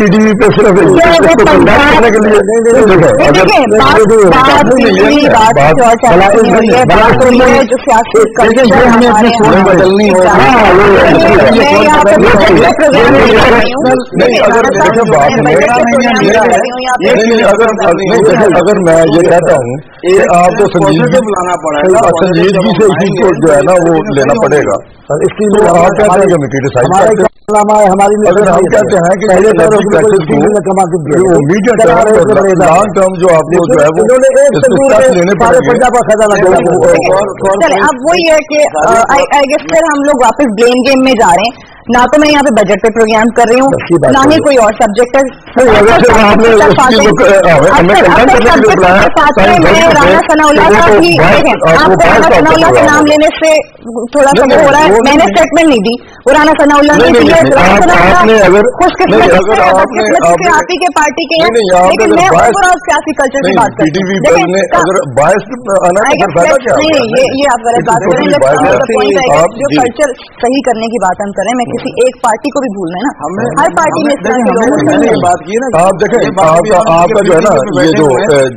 TV पे सिर्फ बदलनी अगर मैं ये कहता हूँ कि आपको संजीदगी बुलाना पड़ेगा, संजीदगी से इसी को जो है ना वो लेना पड़ेगा। इसके लिए आप कहते हैं कि मैं क्रिटिसाइज हमारी अगर हम कहते हैं कि मीडिया लॉन्ग टर्म जो आपको जो है वो लेने पड़ेगा। अब वही है कि आई गेस फिर हम लोग वापस ब्लेम गेम में जा रहे हैं। ना तो मैं यहाँ पे बजट पे प्रोग्राम कर रही हूँ, ना ही कोई और सब्जेक्ट है। राना सनाउल्लाह का भी देखें, आपको राना सनाउल्लाह का नाम लेने से थोड़ा सा हो रहा है। मैंने स्टेटमेंट नहीं दी, वो राना सनाउल्लाह ने दी है। खुशकिस्मत आप ही के पार्टी के हैं, लेकिन मैं ओवरऑल सियासी कल्चर की बात करती हूँ। नहीं, ये आप गलत बात कर रहे हैं। जो कल्चर सही करने की बात हम कर रहे हैं, मैं किसी एक पार्टी को भी भूल रहे हैं ना, हर पार्टी में बात की ना। आप देखें आपका जो है ना ये जो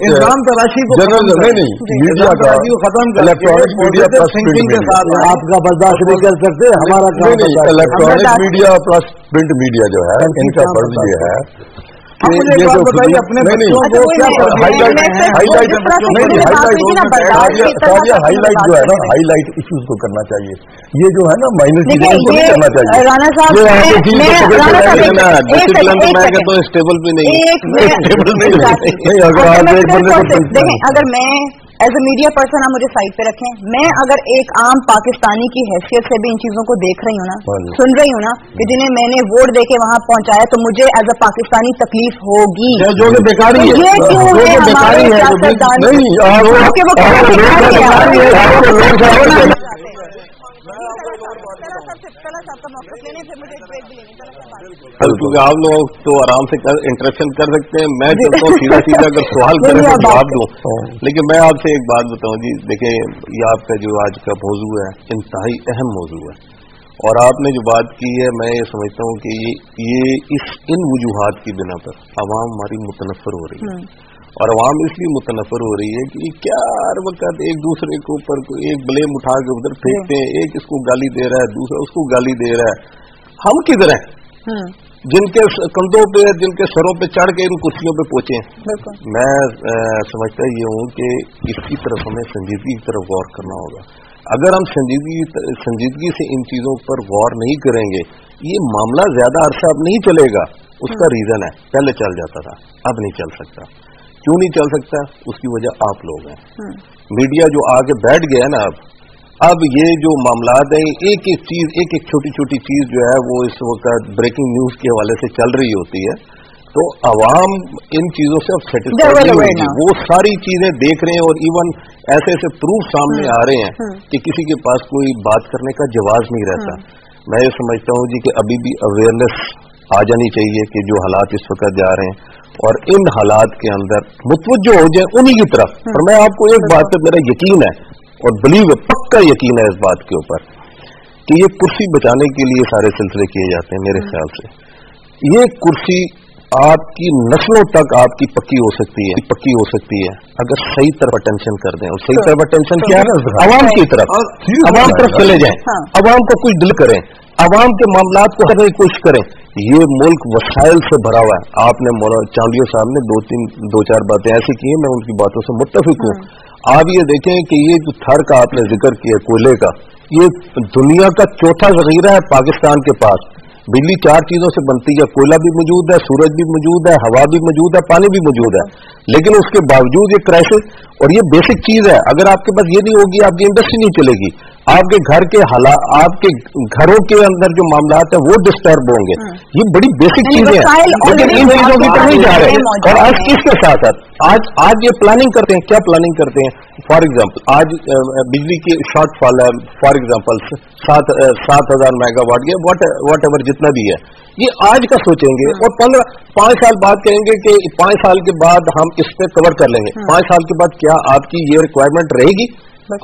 इल्जाम तराशी को नहीं मीडिया का खत्म इलेक्ट्रॉनिक मीडिया प्लस प्रिंट के साथ आपका बर्दाश्त नहीं कर सकते। हमारा electronic media plus print media जो है इनका फर्ज ये है कि ये जो बताइए अपने हाईलाइट जो है ना हाईलाइट इश्यूज को करना चाहिए। ये जो है ना माइनर चीजों को नहीं करना चाहिए। राणा साहब तो स्टेबल भी नहीं देखें, अगर मैं एज ए मीडिया पर्सन आप मुझे साइड पे रखें, मैं अगर एक आम पाकिस्तानी की हैसियत से भी इन चीजों को देख रही हूँ ना, सुन रही हूँ ना, कि जिन्हें मैंने वोट देके वहां पहुंचाया, तो मुझे एज अ पाकिस्तानी तकलीफ होगी। जो कि बेकारी है, ये क्यों है हमारे सियासतदान क्योंकि आप लोग तो आराम से इंटरेक्शन कर सकते हैं। मैं तो सीधा सीधा अगर सवाल करें तो जवाब दूं, लेकिन मैं आपसे एक बात बताऊं जी। देखिए, ये आपका जो आज का मौजू है इंतहाई अहम मौजू है, और आपने जो बात की है मैं ये समझता हूं कि ये इन वजूहात की बिना पर आवाम हमारी मुतनफर हो रही है। और आवाम इसलिए मुतनफर हो रही है कि क्या हर वक्त एक दूसरे के ऊपर एक ब्लेम उठा के उधर फेंकते हैं, एक इसको गाली दे रहा है, दूसरा उसको गाली दे रहा है। हम किधर हैं जिनके कंधों पे जिनके सरों पे चढ़ के इन कुर्सियों पे पहुंचे? मैं समझता ये हूं कि इसकी तरफ हमें संजीदगी की तरफ गौर करना होगा। अगर हम संजीदगी से इन चीजों पर गौर नहीं करेंगे, ये मामला ज्यादा अरसा अब नहीं चलेगा। उसका रीजन है, पहले चल जाता था, अब नहीं चल सकता। क्यों नहीं चल सकता? उसकी वजह आप लोग हैं। मीडिया जो आगे बैठ गया ना, अब ये जो मामलात हैं, एक एक चीज, एक एक छोटी छोटी चीज जो है वो इस वक्त ब्रेकिंग न्यूज के हवाले से चल रही होती है, तो अवाम इन चीजों से अब सेटिस्फाइड नहीं होगी। वो सारी चीजें देख रहे हैं और इवन ऐसे ऐसे प्रूफ सामने आ रहे हैं कि किसी के पास कोई बात करने का जवाब नहीं रहता। मैं ये समझता हूँ जी कि अभी भी अवेयरनेस आ जानी चाहिए कि जो हालात इस वक्त जा रहे हैं, और इन हालात के अंदर मुतवज्जो हो जाए उन्हीं की तरफ। और मैं आपको एक बात पे मेरा यकीन है और बिलीव है, पक्का यकीन है इस बात के ऊपर कि ये कुर्सी बचाने के लिए सारे सिलसिले किए जाते हैं। मेरे ख्याल से ये कुर्सी आपकी नस्लों तक आपकी पक्की हो सकती है अगर सही तरफ अटेंशन कर दें। और सही तरफ अटेंशन क्या है? अवाम की तरफ चले जाएं, अवाम को कुछ दिल करें, अवाम के मामलात को करने की कोशिश करें। ये मुल्क वसाइल से भरा हुआ है। आपने मौलाना चांदिया साहब ने दो चार बातें ऐसी की हैं, मैं उनकी बातों से मुत्तफिक हूँ। आप ये देखें कि ये जो थर का आपने जिक्र किया कोयले का, ये दुनिया का चौथा जखीरा है पाकिस्तान के पास। बिजली 4 चीजों से बनती है, कोयला भी मौजूद है, सूरज भी मौजूद है, हवा भी मौजूद है, पानी भी मौजूद है। लेकिन उसके बावजूद ये क्राइसिस, और ये बेसिक चीज है, अगर आपके पास ये नहीं होगी आपकी इंडस्ट्री नहीं चलेगी, आपके घर के हालात, आपके घरों के अंदर जो मामलात है वो डिस्टर्ब होंगे। ये बड़ी बेसिक चीजें हैं, लेकिन इन चीजों की तरफ नहीं जा रहे हैं। और आज किसके साथ आज ये प्लानिंग करते हैं, क्या प्लानिंग करते हैं? फॉर एग्जाम्पल आज बिजली की शॉर्टफॉल है, फॉर एग्जाम्पल 7,000 मेगावाट या वॉट एवर जितना भी है, ये आज का सोचेंगे और 5 साल बाद कहेंगे कि 5 साल के बाद हम इस पे कवर कर लेंगे। 5 साल के बाद क्या आपकी ये रिक्वायरमेंट रहेगी?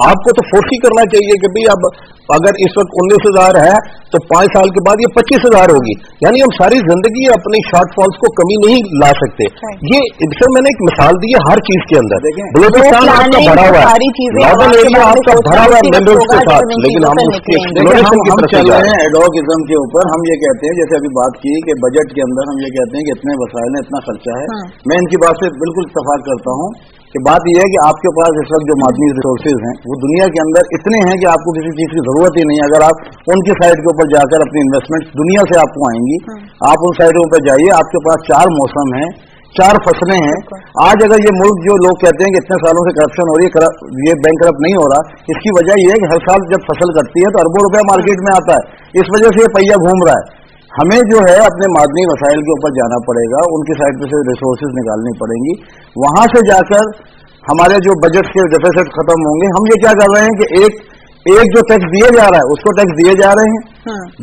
आपको तो फोर्स ही करना चाहिए कि भाई अब अगर इस वक्त 19,000 है तो 5 साल के बाद ये 25,000 होगी। यानी हम सारी जिंदगी अपनी शॉर्टफॉल्स को कमी नहीं ला सकते। ये इससे मैंने एक मिसाल दी है हर चीज के अंदर। बलूचिस्तान आपका भरा हुआ है, नॉर्दर्न एरिया आपका भरा हुआ है मिनरल्स के साथ, लेकिन हम उसके एक्सप्लोरेशन की तरफ चल रहे हैं एडॉकिज्म के ऊपर। हम ये कहते हैं, जैसे अभी बात की कि बजट के अंदर हम ये कहते हैं कि इतने वसाइल है, इतना खर्चा है। मैं इनकी बात से बिल्कुल इत्तेफाक करता हूँ कि बात यह है कि आपके पास इस वक्त जो मादनी रिसोर्सेज हैं वो दुनिया के अंदर इतने हैं कि आपको किसी चीज की जरूरत ही नहीं है। अगर आप उनकी साइड के ऊपर जाकर अपनी इन्वेस्टमेंट दुनिया से आपको आएंगी, आप उन साइडों पर जाइए, आपके पास 4 मौसम हैं, 4 फसलें हैं। आज अगर ये मुल्क जो लोग कहते हैं कि इतने सालों से करप्शन हो रही है, ये बैंक करप्ट नहीं हो रहा, इसकी वजह यह है कि हर साल जब फसल कटती है तो अरबों रुपया मार्केट में आता है, इस वजह से ये पहिया घूम रहा है। हमें जो है अपने मादनी वसाइल के ऊपर जाना पड़ेगा, उनकी साइड पे से रिसोर्सेज निकालनी पड़ेंगी, वहां से जाकर हमारे जो बजट के डेफिसिट खत्म होंगे। हम ये क्या कर रहे हैं कि एक जो टैक्स दिए जा रहा है उसको टैक्स दिए जा रहे हैं।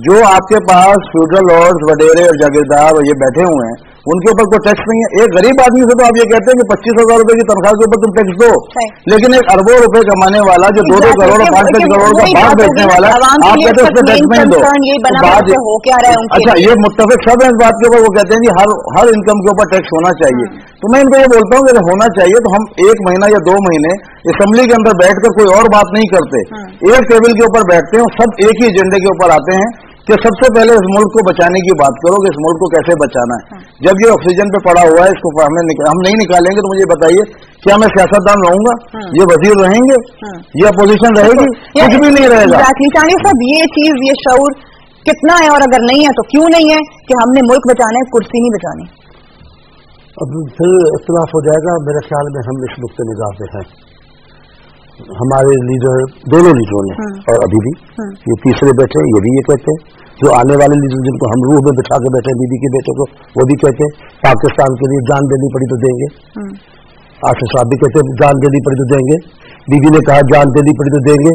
जो आपके पास फ्यूडरल लॉर्ड्स, वडेरे और जागीरदार और ये बैठे हुए हैं उनके ऊपर कोई टैक्स नहीं है। एक गरीब आदमी से तो आप ये कहते हैं कि 25,000 रुपए की तनख्वाह के ऊपर तुम टैक्स दो, लेकिन एक अरबों रुपए कमाने वाला जो 2-2 करोड़ और 5-5 करोड़ का बाग बेचने वाला है, आप कहते हैं उसको टैक्स नहीं दो। अच्छा, ये मुत्तफिक सब है इस बात के ऊपर, वो कहते हैं कि हर इनकम के ऊपर टैक्स होना चाहिए। तो मैं इनको ये बोलता हूँ कि अगर होना चाहिए तो हम 1 महीना या 2 महीने असेंबली के अंदर बैठकर कोई और बात नहीं करते, एक टेबल के ऊपर बैठते हैं और सब एक ही एजेंडे के ऊपर आते हैं कि सबसे पहले इस मुल्क को बचाने की बात करो कि इस मुल्क को कैसे बचाना है। जब ये ऑक्सीजन पे पड़ा हुआ है, इसको हम नहीं निकालेंगे तो मुझे बताइए क्या मैं सियासतदान रहूंगा, ये वजीर रहेंगे, ये अपोजिशन रहेगी, कुछ भी नहीं रहेगा। चांदी साहब, ये चीज, ये शऊर कितना है और अगर नहीं है तो क्यों नहीं है कि हमने मुल्क बचाना है, कुर्सी नहीं बचानी? अब फिर इख्तिलाफ हो जाएगा। मेरे ख्याल में हम इस नुक्ते निगाह पे हैं, हमारे लीडर, दोनों लीडरों ने और अभी भी ये तीसरे बैठे, ये भी ये कहते हैं, जो आने वाले लीडर जिनको हम रूह में बिठा के बैठे बीबी के बेटे को, वो भी कहते हैं पाकिस्तान के लिए जान देनी पड़ी तो देंगे। आसिफ साहब भी कहते हैं जान देनी पड़ी तो देंगे, बीबी ने कहा जान देनी पड़ी तो देंगे।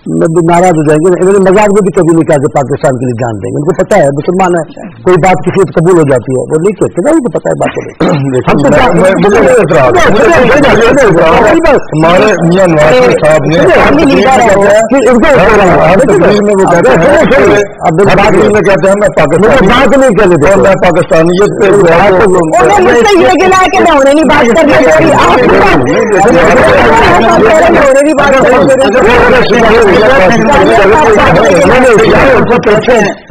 नाराज हो जाएंगे। इन्होंने मजाक में भी कभी नहीं कहा कि पाकिस्तान के लिए जान देंगे, उनको पता है मुसलमान है, कोई बात किसी को कबूल हो जाती है, वो नहीं कहते ना, उनको पता है बात। हमारे मियां नवाज साहब ने कहते हैं मैं पाकिस्तानियत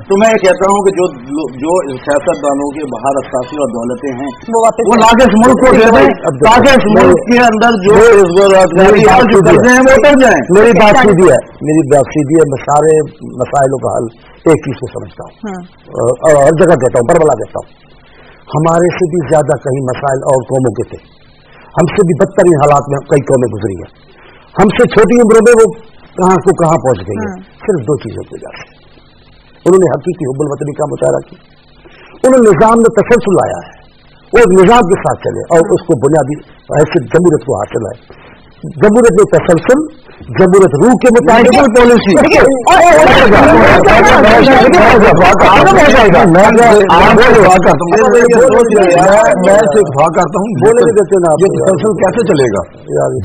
तो मैं कहता हूँ कि जो सियासतदानों के बाहर असासी और दौलतें हैं वो लाके इस मुल्क को दे दें ताकि इस मुल्क के अंदर जो करते हैं वो कर जाए। मेरी बात सीधी है, मैं सारे मसाइलों का हल एक चीज को समझता हूँ और हर जगह कहता हूँ, बरबला कहता हूँ, हमारे से भी ज्यादा कहीं मसाइल और कौमों के थे, हमसे भी बदतरीन हालात में कई कौमें गुजरी हैं, हमसे छोटी उम्र में वो कहां को कहां पहुंच गई है। सिर्फ 2 चीजों की वजह से उन्होंने हकीकी हुब्बुल वतनी का मुतारा किया, उन्होंने निजाम में तसलसल लाया है, वो एक निजाम के साथ चले और उसको बुनियादी हैसियत जमहूरियत को हासिल है। जमहूरियत में तसलसल, जमहूरियत रूह के मुताबिक पॉलिसी। मैं इत्तेफाक करता हूँ, बोलने देते ना, ये तसलसल कैसे चलेगा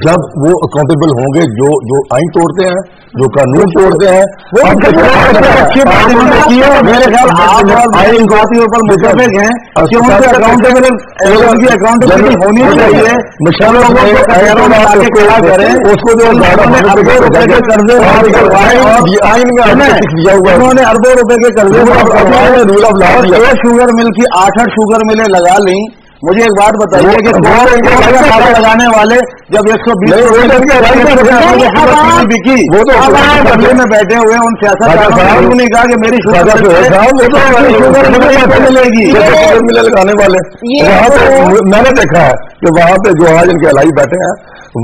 जब वो अकाउंटेबल होंगे, जो आइन तोड़ते हैं, जो कानून तोड़ते हैं। मेरे ख्याल आप आइन बातों पर मुतफिक हैं कि उनकी अकाउंटेबिलिटी होनी चाहिए। मिसालों को करें उसको जो अरबों रुपए के कर्जे आइन में दिया हुआ है, उन्होंने अरबों रुपए के कर्जे rule of law, 1 sugar mill की 8 शुगर मिलें लगा ली। मुझे एक बात बताइए कि लगाने वाले जब 120 बिकी, वो तो बदले में बैठे हुए उन सियासतदानों ने कहा कि मेरी शुगर मिलेगी, मिले लगाने वाले। मैंने देखा है कि वहाँ पे जो आज इनके अलाई बैठे हैं,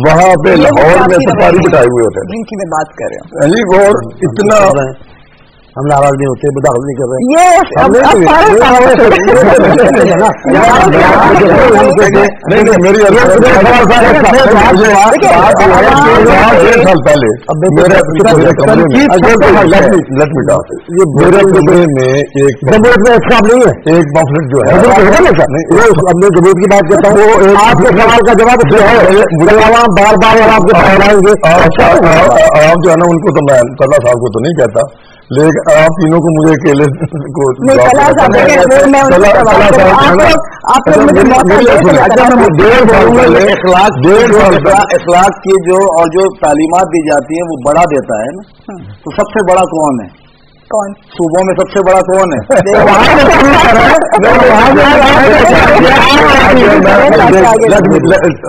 वहाँ पे लाहौर में सफारी बिठाए हुए होते हैं, जिनकी मैं बात कर रहा हूँ, और इतना हम नाराज नहीं होते, मुदाखलत नहीं कर रहे। ये मेरी 1.5 साल पहले मेरे कमरे में एक जमूत में साहब नहीं है, एक पॉम्फलेट जो है अपने जमूत की बात करता हूँ, वो आपके सवाल का जवाब मुझे आवाम बार बार आपको फहराएंगे। आप जो है ना उनको तो मैं तला साहब को तो नहीं कहता, लेकिन आप तीनों को मुझे अकेले को इखलाक की जो और जो तालीमात दी जाती है वो बड़ा देता है ना, तो सबसे बड़ा कौन है? कौन सूबों में सबसे बड़ा कौन है?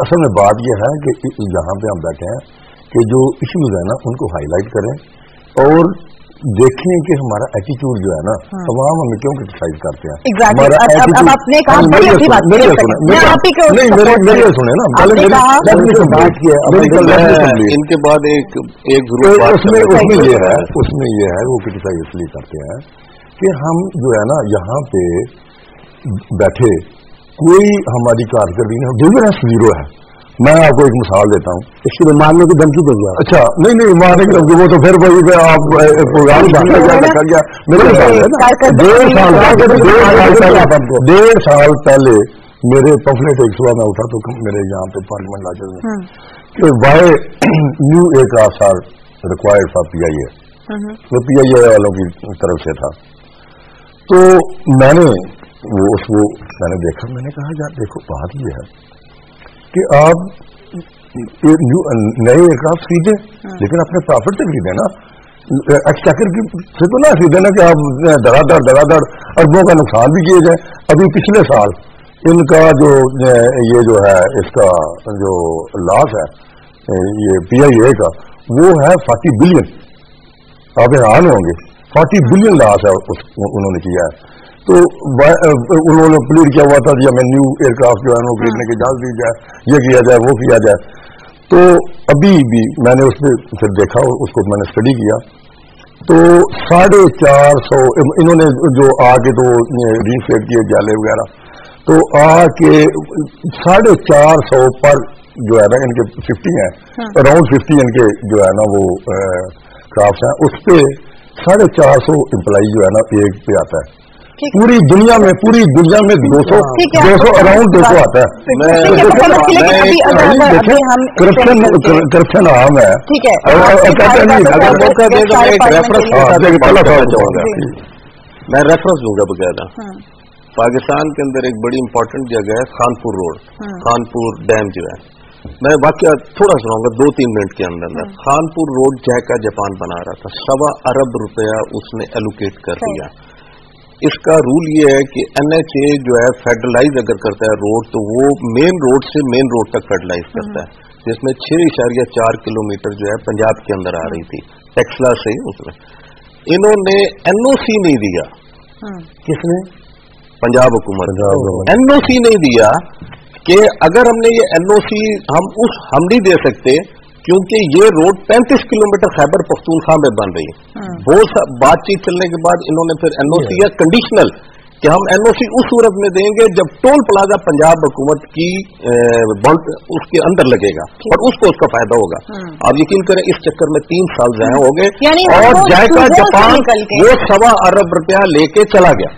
असल में बात यह है कि यहाँ पे हम बैठे हैं कि जो इश्यूज है ना उनको हाईलाइट करें और देखें कि हमारा एटीट्यूड जो है ना तमाम हमें क्यों क्रिटिसाइज करते हैं। अब आपने कहा मेरे सुने ना इनके बाद एक उसमें ये है वो क्रिटिसाइज इसलिए करते हैं कि हम जो है ना यहाँ पे बैठे कोई हमारी कारकर्दगी नहीं, डिफरेंस जीरो है। मैं आपको एक मिसाल देता हूँ, इसके लिए मारने की धमकी देंगे। अच्छा नहीं मारने की धमकी, वो तो फिर वही आप प्रोग्राम कर गया। मेरे 1.5 साल पहले मेरे पम्फलेट एक सुबह में उठा तो मेरे यहाँ पे पार्लियामेंट लाजर में कि why new aircraft are required for PIA, वो PIA वालों की तरफ से था। तो मैंने देखा, मैंने कहा यार देखो बात ये है कि आप नए एयरक्राफ्ट खरीदे लेकिन अपने प्रॉफिट से खरीदे ना, एक्सचेकर से तो ना खरीदे ना कि आप धड़ाधड़ अरबों का नुकसान भी किए जाए। अभी पिछले साल इनका ये जो है इसका जो लॉस है ये PIA का वो है 40 बिलियन। आप हैरान होंगे, 40 बिलियन लॉस है उन्होंने किया है। तो उन्होंने प्लीड किया हुआ था कि हमें न्यू एयरक्राफ्ट जो है वो खरीदने की इजाजत दी जाए, ये किया जाए वो किया जाए। तो अभी भी मैंने उस पर फिर देखा, उसको मैंने स्टडी किया, तो 450 इन्होंने जो आके तो रीसेट किए जाले वगैरह, तो आके 450 पर जो है ना इनके 50 है, अराउंड 50 इनके जो है ना वो क्राफ्ट हैं, उस पे 450 एम्प्लॉई जो है ना एक पे आता है। पूरी दुनिया में 200 अराउंड 200 आता है। करप्शन आम है। ठीक है, मैं रेफरेंस दूंगा बकायदा। पाकिस्तान के अंदर एक बड़ी इंपॉर्टेंट जगह है खानपुर रोड, खानपुर डैम जो है, मैं वाकया थोड़ा सुनाऊंगा 2-3 मिनट के अंदर। खानपुर रोड जैका जापान बना रहा था, ₹1.25 अरब उसने एलोकेट कर दिया। इसका रूल ये है कि NHA जो है फेडरलाइज अगर करता है रोड, तो वो मेन रोड से मेन रोड तक फेडरलाइज करता है, जिसमें 6.4 किलोमीटर जो है पंजाब के अंदर आ रही थी टेक्सला से। उसमें इन्होंने NOC नहीं दिया। किसने? पंजाब हुकूमत NOC नहीं दिया कि अगर हमने ये NOC हम नहीं दे सकते क्योंकि ये रोड 35 किलोमीटर खैबर पख्तूनख्वा में बन रही है। बहुत बातचीत चलने के बाद इन्होंने फिर NOC या कंडीशनल कि हम NOC उस सूरत में देंगे जब टोल प्लाजा पंजाब हुकूमत की उसके अंदर लगेगा और उसको उसका फायदा होगा। आप यकीन करें इस चक्कर में 3 साल ज़ाया हो गए और जायका जापान वो ₹1.25 अरब लेके चला गया।